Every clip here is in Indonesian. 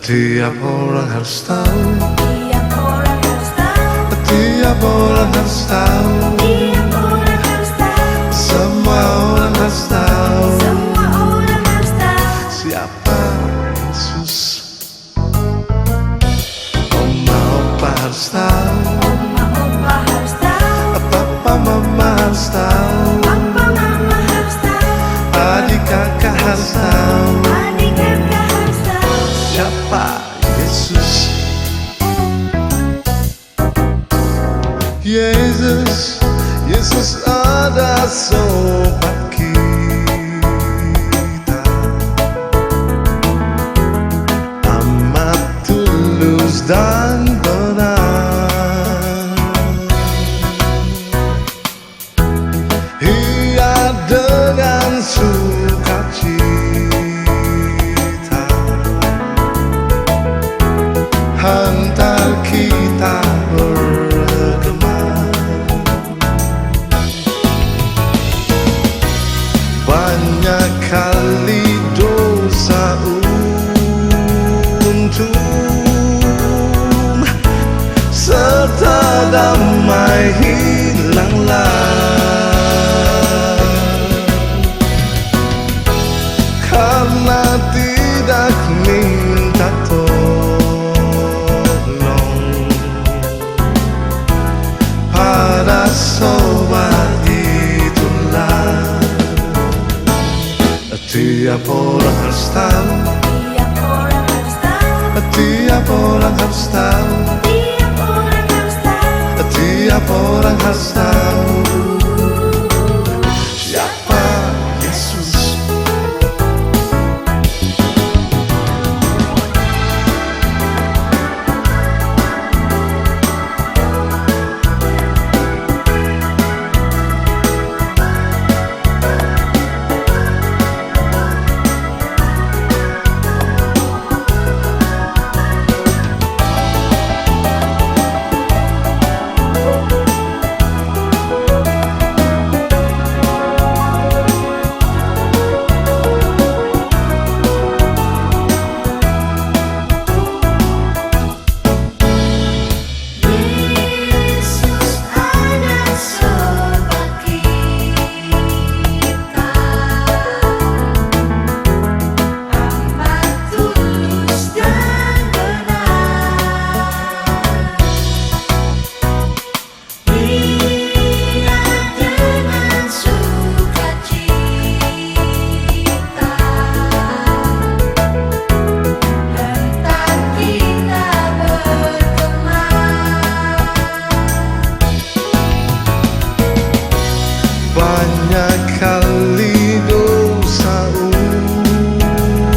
Tiap orang harus tahu, Tiap orang harus tahu, tiap orang harus tahu, tiap orang harus tahu, semua orang harus tahu, semua orang harus tahu. siapa Yesus. Oma opa harus tahu, Oma opa harus tahu, papa mama harus tahu, papa mama harus tahu, adik kakak harus tahu, adik kakak harus tahu. siapa Yesus. Yesus, Yesus ada sobat kita, amat tulus dan benar. Ia dengan sukacita hantar kita bergema. Banyak kali dosa untung serta damai hilanglah, karena tidak minta tolong pada sobat itulah. Tiap orang harus tahu, Tiap orang harus tahu, tiap orang harus tahu, tiap orang harus tahu. tiap orang harus tahu, siapa Yesus. Yesus ada sobat kita, amat tulus dan benar. Dia dengan sukacita hentak kita bergema. Banyak kali dosa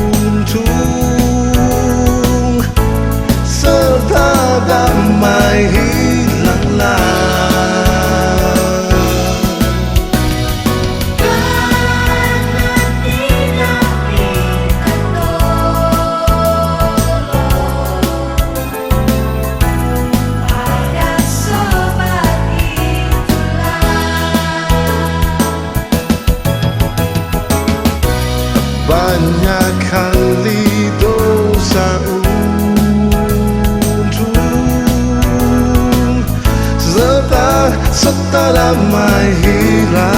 untung serta damai hilanglah, Karena tidak minta tolong pada sobat itulah. banyak kali dosa untung serta damai hilang.